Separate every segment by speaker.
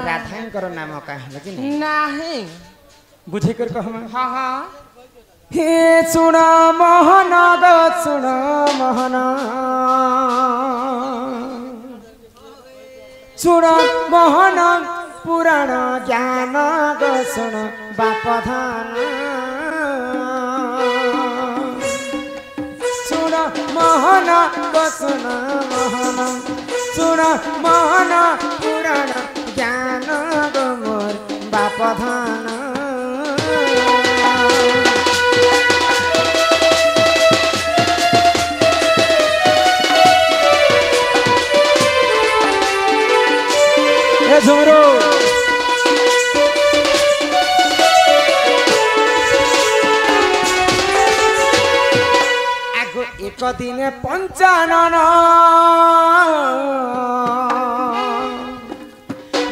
Speaker 1: राधांकर नाम का है कि
Speaker 2: नहीं
Speaker 1: बुझे कर कह
Speaker 2: हाँ हाँ
Speaker 1: हे सुण मोहन ग सुण मोहन सुण मोहन पुराण ज्ञान ग सुण बापधान सुण मोहन ग सुण मोहन सुण मोहन पुराण ज्ञान ग मोर बापधान झुमरो आगो एक दिन पंचानन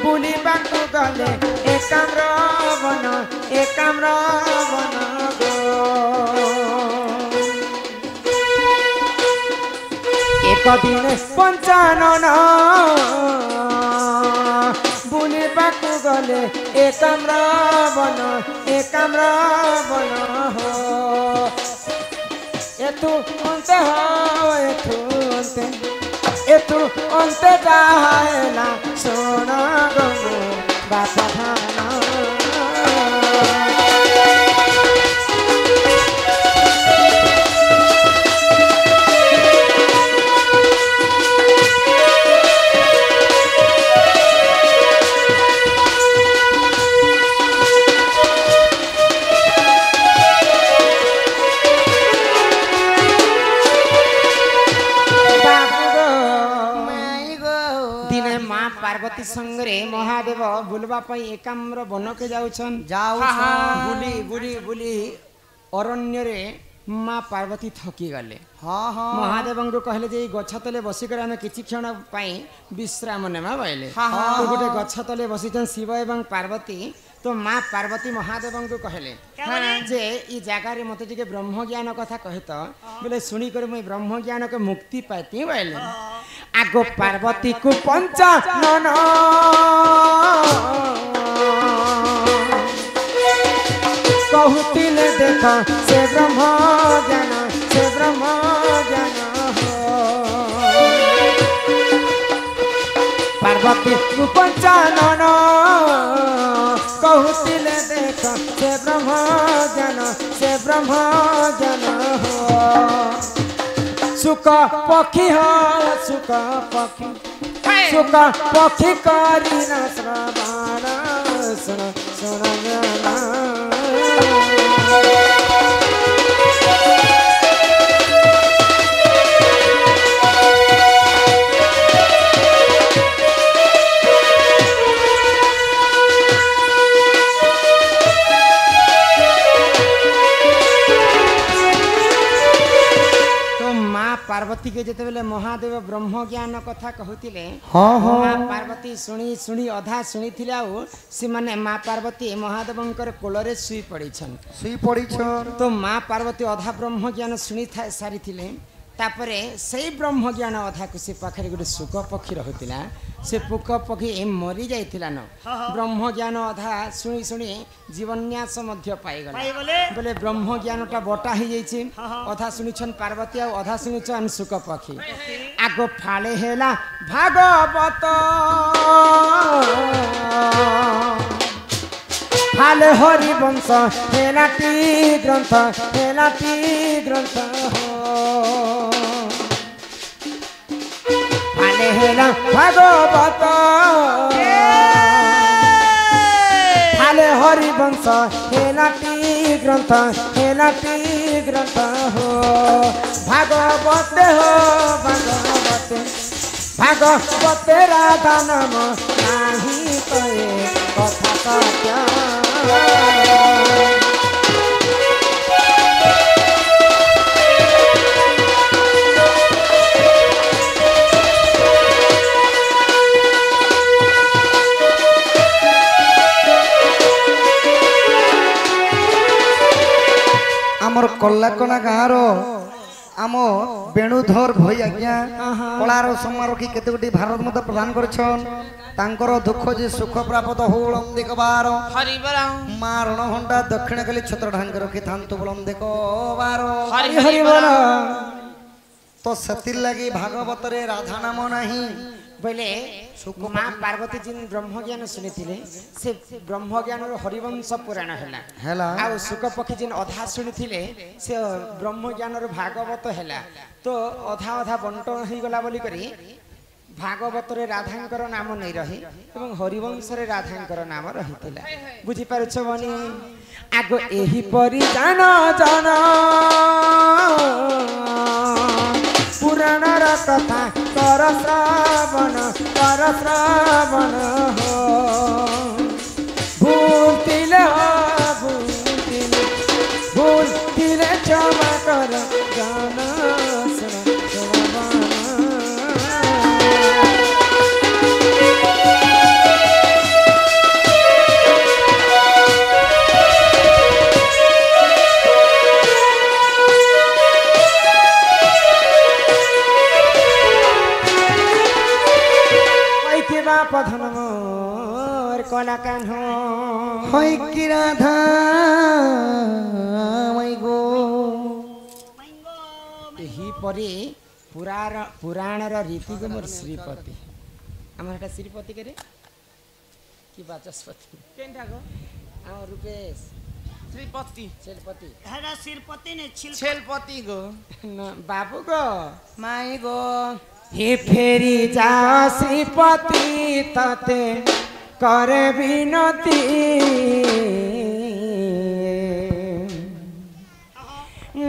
Speaker 1: बुलिबाकु गले एकाम्र वन गो एक दिन पंचानन बुलिबाकु गले एकाम्र वन हो एतु अंते हो एतु अंते जाहेला सोन गो बापधान पार्वती संगरे महादेव बुलवा एकाम्र बन के जाउछन बुली बुली बुली अरण्य रे माँ पार्वती थकी गले हाँ हाँ महादेव को कहले जे गछ तले बसी कर आमे किछि क्षण पाई विश्राम नेमा बाइले तो गोटे गछ तले बसीछन शिव एवं पार्वती तो माँ पार्वती महादेव को कहले जे ई जगह रे मते टिके ब्रह्म ज्ञान कथा कहे तो बोले सुनी कर मुई ब्रह्म ज्ञान के मुक्ति पाती बाइले आगो पार्वती को पंचानन कहूतिले देख से ब्रह्म ज्ञान हो पार्वती को पंचानन कहूतिले देख से ब्रह्म ज्ञान हो सुख पक्षी हो सुख पक्षी करी न श्रवण सुन सुन पार्वती के जेते बेले महादेव ब्रह्म ज्ञान कथा कहूतिले माँ पार्वती शुणी शुणी अधा शुणी से माने माँ पार्वती महादेवंकर कोलरे सुई पड़ी तो माँ पार्वती अधा ब्रह्म ज्ञान शुणी सारी थिले तापरे से ब्रह्म ज्ञान अधा को से पाखरे गोटे सुख पक्षी रहुतिला से पुक पक्षी मरी जाइथिला न ब्रह्म ज्ञान अधा शुणी शुणी जीवन्यास मध्य पाइगले बोले ब्रह्म ज्ञानटा बटा हो जाइछि अधा शुणिछन पार्वती आ अधा शुणिछन सुख पक्षी आगो फाले हेला भागवत फाले हरिवंश हेलाटी ग्रंथ हो फाले हेला भागवत फाले हरिवंश हेलाटी ग्रंथ हो भागवते राधा नाम नाही कहे कथा सत्य
Speaker 3: आमर कलाकना गाँव
Speaker 2: आम बेणुधर भई आज्ञा कलार सम्मान रखी केते गोटी भारत मत प्रदान करछन तांकर दुख जे सुख प्राप्त हो बुलंदी कबार
Speaker 3: हरि बोल
Speaker 2: मा रणघंटा दक्षिण कली छत्र ढांग रखी थांतु बुलंदी कबार
Speaker 3: हरि हरि बोल
Speaker 2: तो सतिर लगी भागवत रे राधा नाम नहीं
Speaker 1: बोले माँ पार्वती जी ब्रह्म ज्ञान शुणी से ब्रह्म ज्ञान हरिवंश पुराण है आ सुख पक्षी जिन अधा शुणी से ब्रह्म ज्ञान भागवत है तो अधा अधा बंटन हो गला बोली करी भागवत रे राधांकर नाम नहीं रही एवं हरिवंश रे राधांकर नाम रही बुझी पारुछ बनी आग एही परी जान जान पुराण कथा कर श्रावण हो भूतिले क्षमा कर जान पधन मोर कला कान्हो होय कि राधा गो एही परी पुराण रीति को मोर श्रीपति आम श्रीपति के कि बाचस्पति केनटा गो आ रूपेश
Speaker 3: श्रीपति
Speaker 1: छेलपति
Speaker 3: हेरा श्रीपति ने छेलपति गो
Speaker 1: बाबू गो माई गो हे फेरी जा श्रीपति तते कर विनती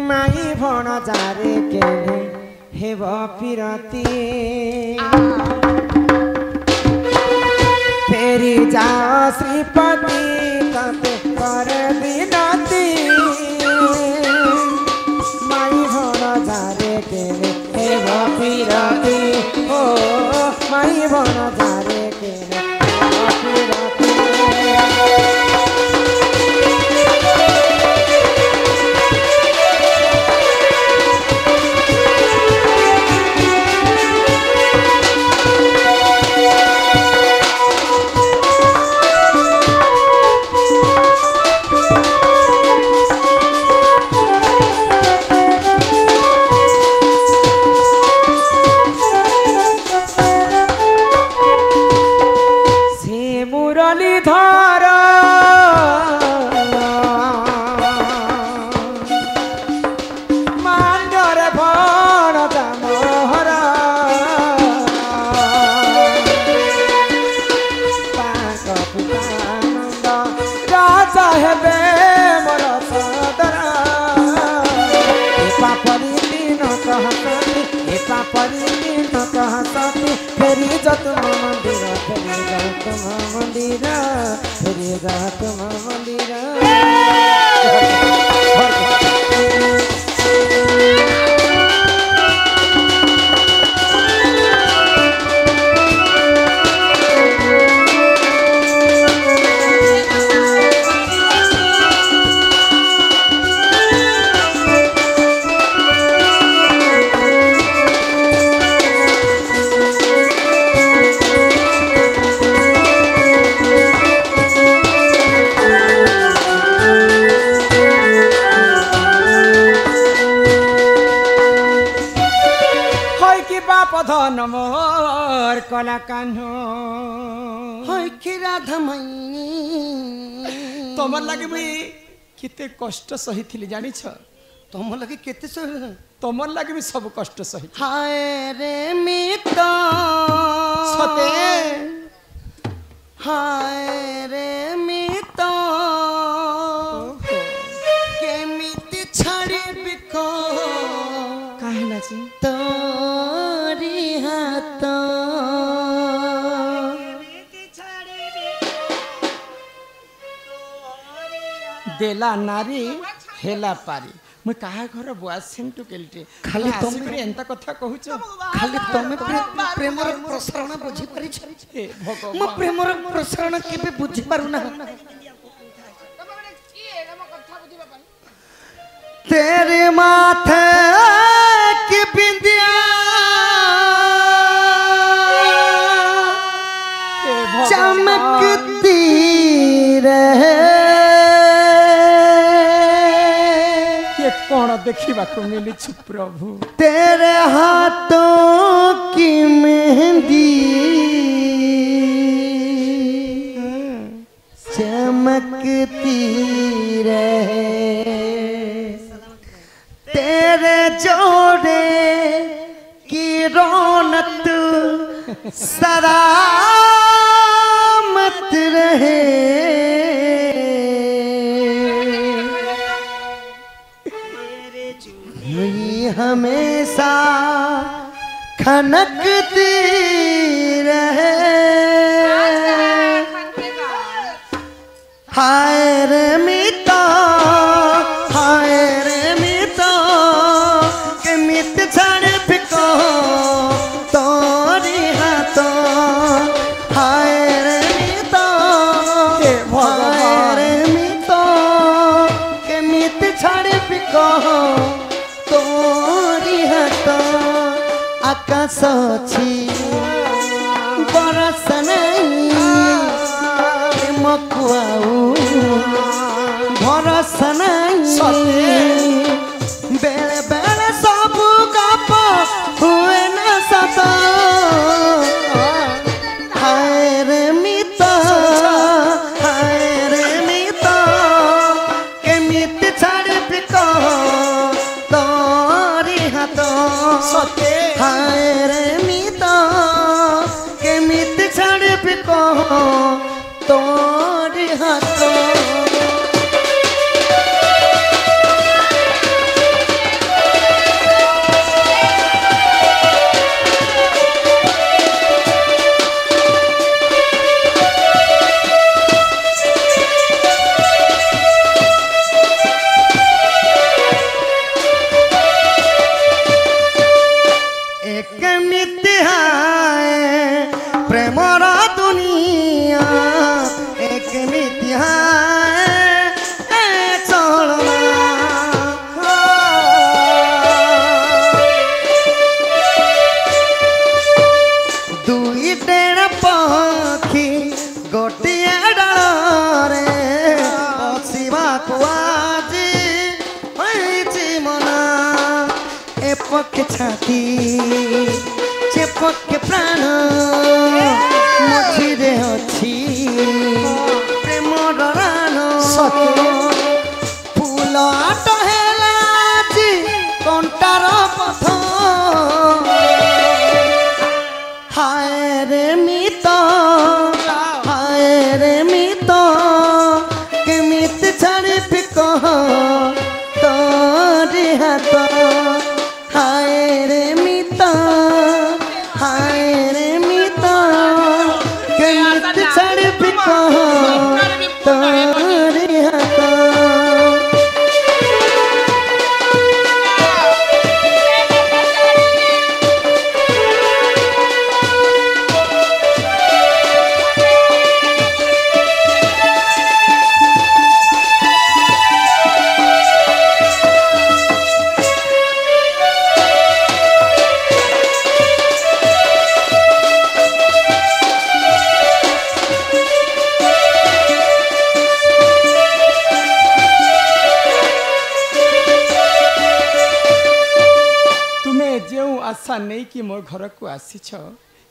Speaker 1: माई भण जारे केले हेब पिरती फेरी जा श्रीपति तते कर विनती माई भण जारे केले हेब पिरती ओ माई भण जारे केले हेब पिरती फेरी जतम मंदिर फेरी जतम मंदिर फेरी जतम मंदिर धन मोर कला कान्हो होय कि राधा मई तमर लगे मुई केते कष्ट सही थिली जानि छ तमर लगे केते सही तमर लगे मी सब कष्ट सही हाय रे मिता सते हाय रे मिता केमिति छाड़ी बिको कहला छी देला नारी हेला पारी मु काहा घर बुआ सेंटू केलटे खाली तुम एंता कथा कहूछ खाली तुम प्रेमर प्रसारण बुझी पारि छ हे भगवान मु प्रेमर प्रसारण केबे बुझी पारु ना तेरे माथे
Speaker 2: चमकती रहे।
Speaker 1: ये कौन देखा मिली प्रभु
Speaker 2: तेरे हाथों की मेहंदी चमकती रहे। तेरे जोड़े की रौनक सलामत रहे। ये हमेशा खनकती रहे। हाय रे मिता, हाय रे मिता, के मित छाड़ फिको तोरी हाथों। हाय रे मिता, हाय रे मिता, के मित छाड़ फिको तोरी हाथों। आकाश अछि बरस नहीं मकुआऊ भरोसा नहीं। बेले बेले सब गप हुए न सत। हाय रे मिता, हाय रे मिता, के मित छाड़ बिको तोरी हाथ। हाय रे मिता, के मित छाड़ बिको तोरी हाथ। एक मिथ्या प्रेमर दुनिया, एक मिथ्या चलना। दुई डेढ़ पक्षी गोटिए डालरे बसिबाकु आजी होइछि मना। ए पक्षी छाती जे पक्षी प्राण मझिरे अछि प्रेमर रान। फूल टहेला जी कंटार पथ। हाय रे मिता, हाय रे मिता, के मित छाड़ी फिको तोरी हाथ। हाय रे मिता, हाय रे मिता, के मित छाड़ी फिको तोरी हाथ।
Speaker 1: आशा नहीं कि मोर घर को आसीछ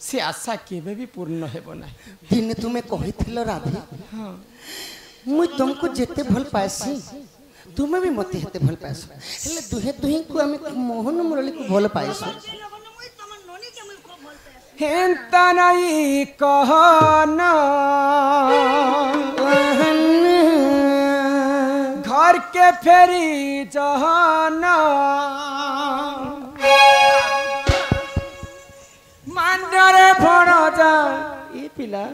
Speaker 1: से आशा केबे भी पूर्ण हेबो ना।
Speaker 2: दिन तुम्हें कहिथिल राधी,
Speaker 1: हाँ
Speaker 2: मुई तुमको जेते भल पासी तुम्हें भी मते हेते भल पास। हेले दुहे दुही को हम मोहन मुरली को भल पाइसु।
Speaker 1: हेंता नहीं कहना घर के फेरी जहाना। मांडरे भरा जा ये पिला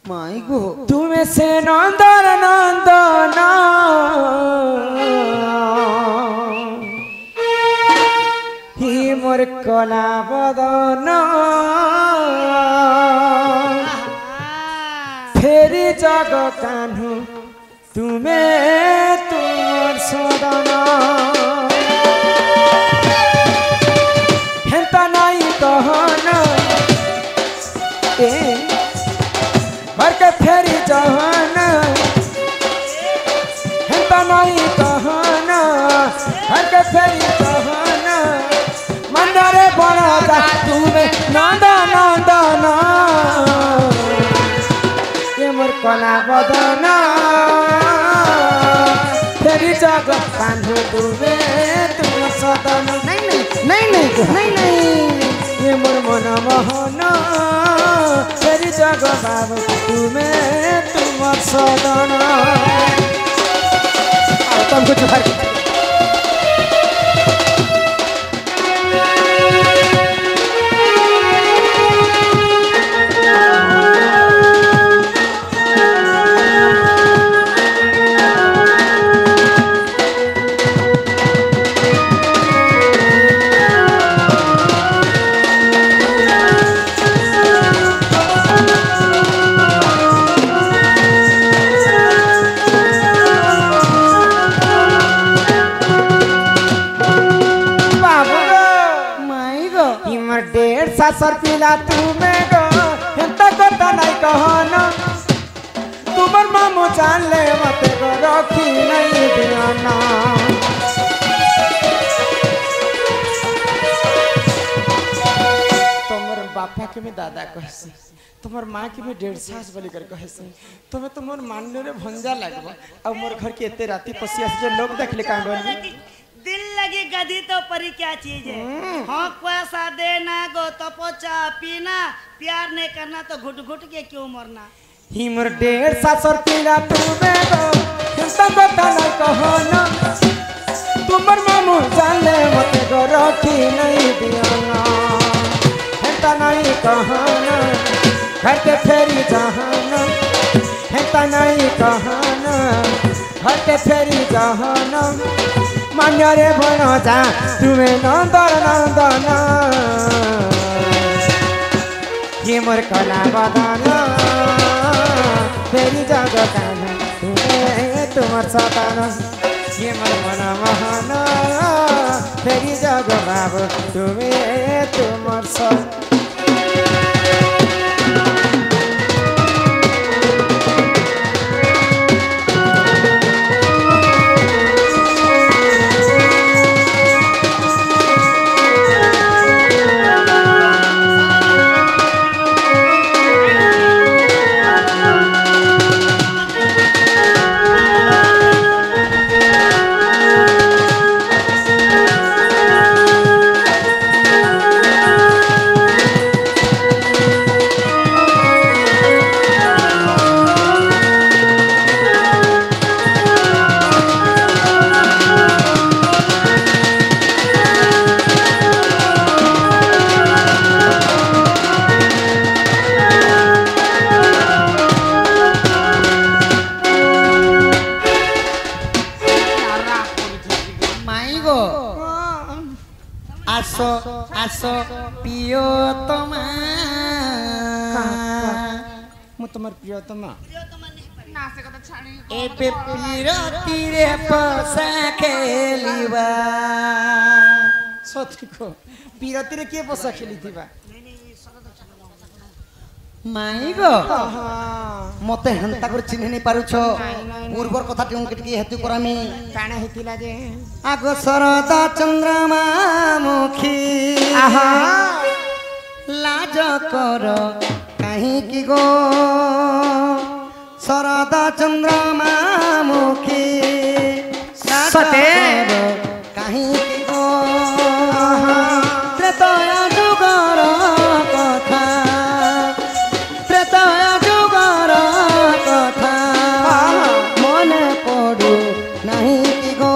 Speaker 2: माई गो
Speaker 1: तुम्हें से नंदन नंदना ही मोर कला बदना फेरी जग कान्हू तुम्हें तुम सदना। हेंता नहीं कहना घर के फेरी जहान हेता नहीं कहन घर के फेरी जहान मंदरे बड़ा जा तुम्हें नंदा नंदना ये मोर कला बदना फेरी जग कान्हु तुम्हें तुम सदन नहीं ये मोर मन मोहन फेरी जग बाबू तुम्हें तुम सदन तुमको जुहार सासर पिला तुम्हें गो हेंता कोता नहीं कहना तुमर मामू जान ले मते गो रखी नहीं दियाना तुमर बापा के में दादा कहसी तुमर माँ के में 1.5 सास बोली कर कहसी तुम्हें तुमर मानने रे भंजा लगबो अब मोर घर के एते राती पसिया से जो लोग देखले कांडोल
Speaker 3: दिल लगी गधी तो परी क्या चीज है हाँ पैसा देना गो तपोचा पीना प्यार नहीं करना तो घुट घुट के क्यों मरना
Speaker 1: हिमर 1.5 सासर पिला तुम्हें गो हिंता बता नहीं कहना तुमर मामू जान ले मते गो रखी नहीं दियाना हिंता नहीं कहना घर के फेरी जहाना हिंता नहीं कहना घर के फेरी जहाना मान्यरे बनो जा तुम्हें नंदन नंदना ये मोर कला बदना फेरी जग कान्हा तुम्हें तुमर सताना ये मोर मन मोहना फेरी जग बाबू तुम्हें तुमर सताना आसो पियो तमा मु तुमर प्रियतमा एबे पिरती रे पसा खेलिबा सती को पिरती रे के पसा खेली थिबा माई गो मते हंता कर चिन्ह नहीं पारुछ पूर्वर कथा टिके हेतु करामी काना हेतिला जे आगो शरदा चंद्रमा मुखी आहा लाज कर कहीं की गो शरदा चंद्रमा मुखी सते कहीं की गो त्रेतया जुगर कथा त्रेतया जुगर कथा मन पड़ू नहीं की गो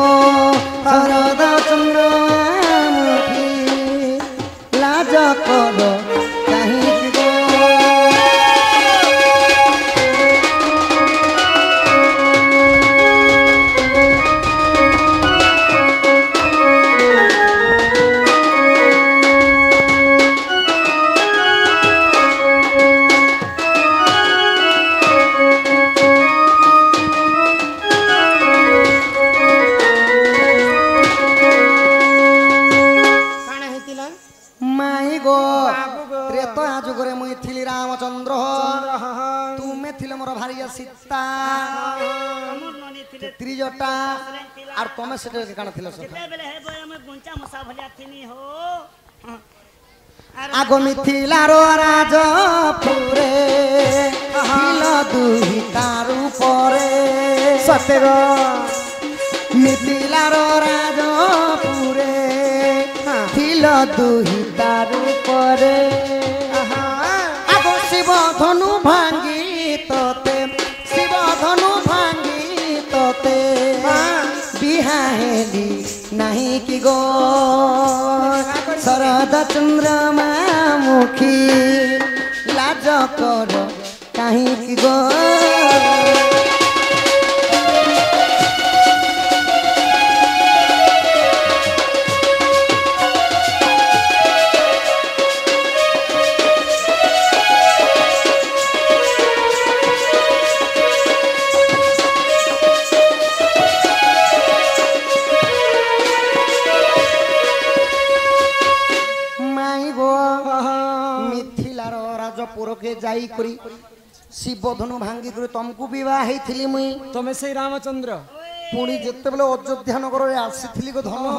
Speaker 1: शरदा चंद्रमा मुखी लाज कर कहीं की गो
Speaker 2: भारिया सीता
Speaker 3: तमर ननी थिले
Speaker 2: त्रिजटा और तमे से काना थिलो सखा
Speaker 3: केते बेले हे बोय हम गुंचा मुसा भलिया थिनी हो
Speaker 2: आगो मिथिलार राजपुरे थिल दुही तारु परे सतेर मिथिलार राजपुरे थिल दुही तारु परे आगो शिव धनु भांगी तोते शिव धनु भांगी तोते बिहाहेली नहीं कि गो शरद चंद्रमा मुखी लाज कर कहीं कि गो जाई करी शिव धनु भांगी करी तुमको विवाह हेथिली मुई
Speaker 1: तमे से रामचंद्र
Speaker 2: पुणी जिते बेले अयोध्या नगर रे आसीथिली गो धनु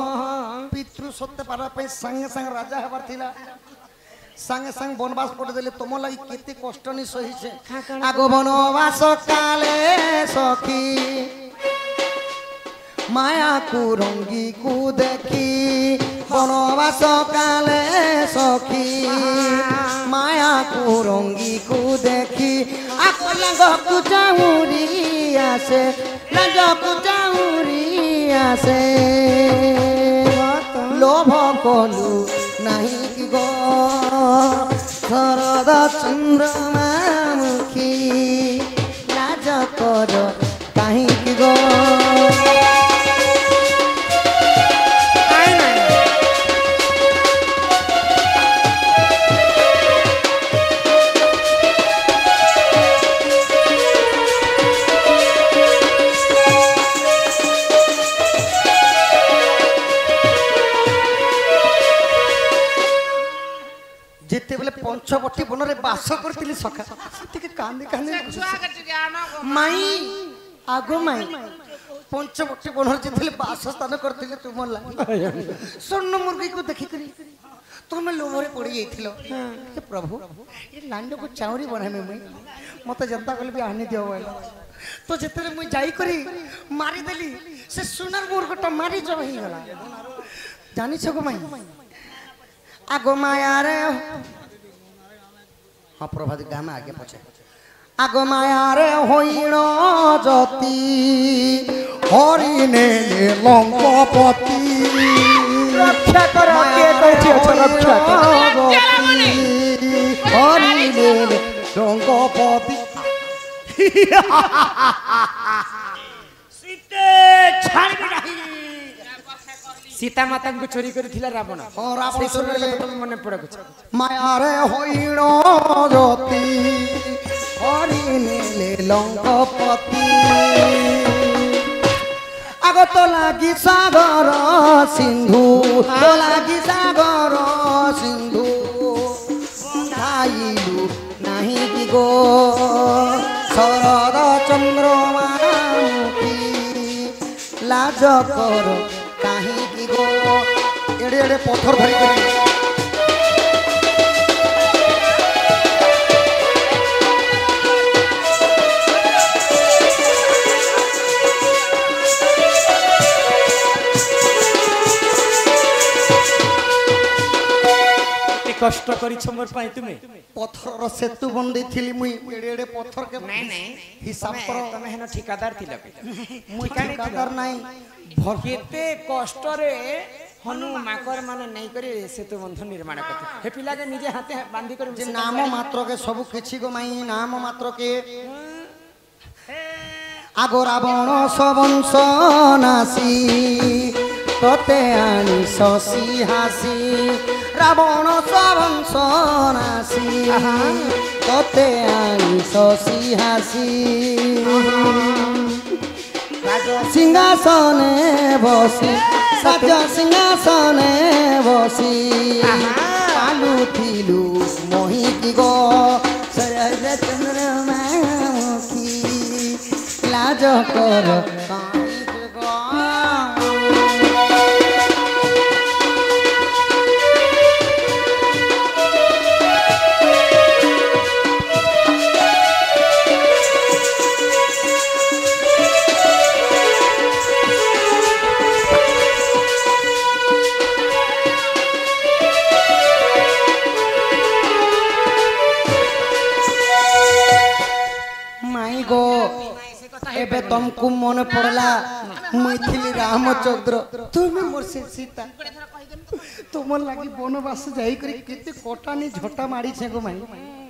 Speaker 2: पितृ सत्य पारा पे संगे संग राजा हेबार थिला संगे संग वनवास पटे देले तुम लागि केते कष्ट नि सही छे आगो वनवास काले सखी माया कुरंगी को देखी वनवास काले सखी माया कुरंगी को देखी लंग को चाउरी आसे लंग को चाउरी आसे लोभ कलु नहीं कि गो शरद चंद्रमा मुखी लाज कर कहीं कि गो पंचवटी वन रे बास करथिली सखा सतिके कांदी कांदी माई आगो माई पंचवटी वन रे जेथिले बास स्थान करथिले तुम लागि स्वर्ण मुर्गी को देखि करी तुम लोभरे पड़ी जाइथिलो हे प्रभु ये लांडो को चाउरी बनामे मुई मते जनता कल भी आनी दियो बोल तो जेतले मुई जाई करी मारी देली से सोनार मुर्गटा मारी जब ही गला जानि छको माई आगो माया रे हाँ प्रभात गाम आगे पछे आग माया रे होइण जति हरिने लंकापति रक्षा कर के कहछि अच्छा रक्षा कर हरिने लंकापति
Speaker 3: सीते छाड़ भी नहीं
Speaker 1: सीता माता को चोरी करी थिला रावण
Speaker 2: हां रावण चोरी
Speaker 1: ले तुम मन पड़ कुछ
Speaker 2: माया रे होइण जति हरिने लंकापति आगो तो लागी सागर सिंधु तो लागी सागर सिंधु बंधाइलु नहीं कि गो शरद चंद्रमा मुखी लाज कर कहीं कि गो एड़े एड़े पत्थर धरी कर
Speaker 3: कष्ट करी मोर पाई तुम्हें
Speaker 2: पत्थर सेतु बंदी थिली मुई एड़े एड़े पत्थर के
Speaker 1: नहीं नहीं
Speaker 2: हिसाब करो
Speaker 1: तमे हेनो ठेकेदार थिला
Speaker 2: मुई ठेकेदार नहीं
Speaker 1: केते कष्ट रे हनु माकर माने नहीं करी सेतु बंध निर्माण करते हे पिला के निजे हाथे बांधी कर
Speaker 2: जे नाम मात्र के सब किछि गो माई नाम मात्र के आगो रावण सबंश नासी तोते आनी शशि हासी रावण सबंश नासी तोते आनी शशि हासी सिंहासने बसी सज सिंहासने बसी आलू थिलू मोही की गो शरद चंद्रमा मुखी लाज कर काहे गो एबे तुमको मन पड़ला मैथिली रामचंद्र तुम्हें मोर से सीता तुम लगी वनवास जाई करी केते कोटानी झोटा मारी छे गो माई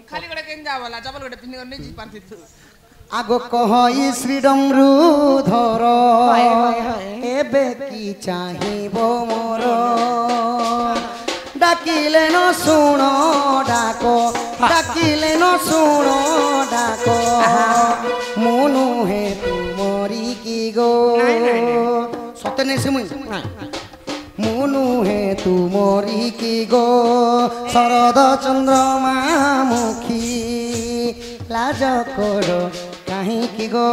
Speaker 4: खाली गडे केन जावला जबल गडे पिन करने जी पारथि तू
Speaker 2: आगो कहई श्री डमरू धर एबे की चाहिबो मोर डाकिले न सुनो डाको डाकिले न सुनो डाको मोनु हे तुमरी की गो सतने से मुई मोनु हे तुमरी की गो शरद चंद्रमा मुखी लाज करो कहीं की गो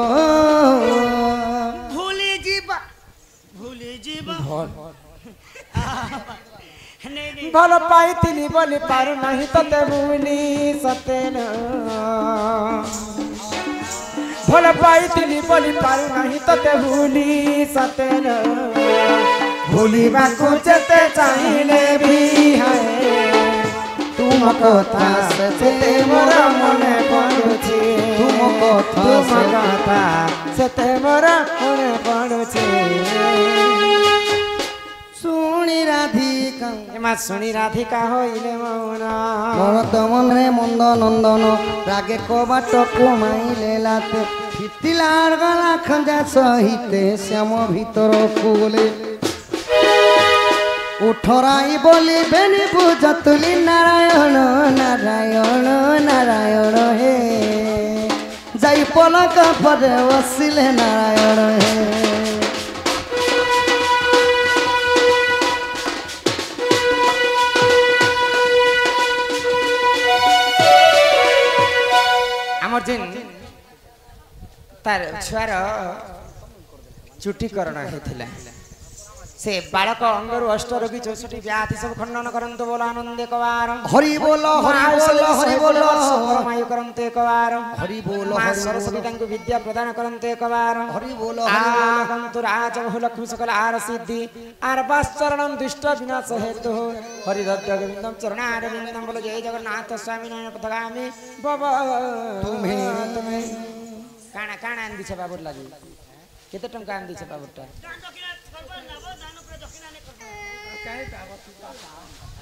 Speaker 3: भूली जीवा
Speaker 1: भल पाई बोली पार नहीं तते भूली सतेन भल पाई बोली पार नहीं तते भूली सतेन भूलिबा को जेते चाहिए भी है तुम कथा से मोर मने पड़ुछे तुम कथा से मोर मने पड़ुछे
Speaker 2: सुनी राधिका
Speaker 1: एमा सुनी राधिका होइले मौना
Speaker 2: भरत मन रे मंद नंदन रागे कबाट कुमाइले लाते फितिलार गला खंजा सहिते श्याम भीतर कुले उठराई बोली बेनी बुझतुली नारायण नारायण नारायण हे जाई पलक परे वसिले नारायण हे
Speaker 1: आमर जिन तार छुआर चुटीकरण होता से बालक अंगरु अष्टरोगी 64 व्याधि सब खंडन करंतु बोल आनंद एकवार
Speaker 2: हरि बोल हरि बोल
Speaker 1: परमायु करंतु एकवार
Speaker 2: हरि बोल
Speaker 1: मां सरस्वती तांकु विद्या प्रदान करंतु एकवार
Speaker 2: हरि बोल
Speaker 1: आगंतु राज बहु लक्ष्मी सकल आर सिद्धि आर वासचरणं दुष्ट विनाश हेतु हरि दत्त गोविंदम चरणार विंदम बोल जय जगन्नाथ स्वामी नयन पथगामी बब तुम्हें काना काना आंदी छे बाबूर लागि केते टंका आंदी छे बाबूटा
Speaker 3: दान दक्षिणा करबो दान पर दक्षिणा ने करबो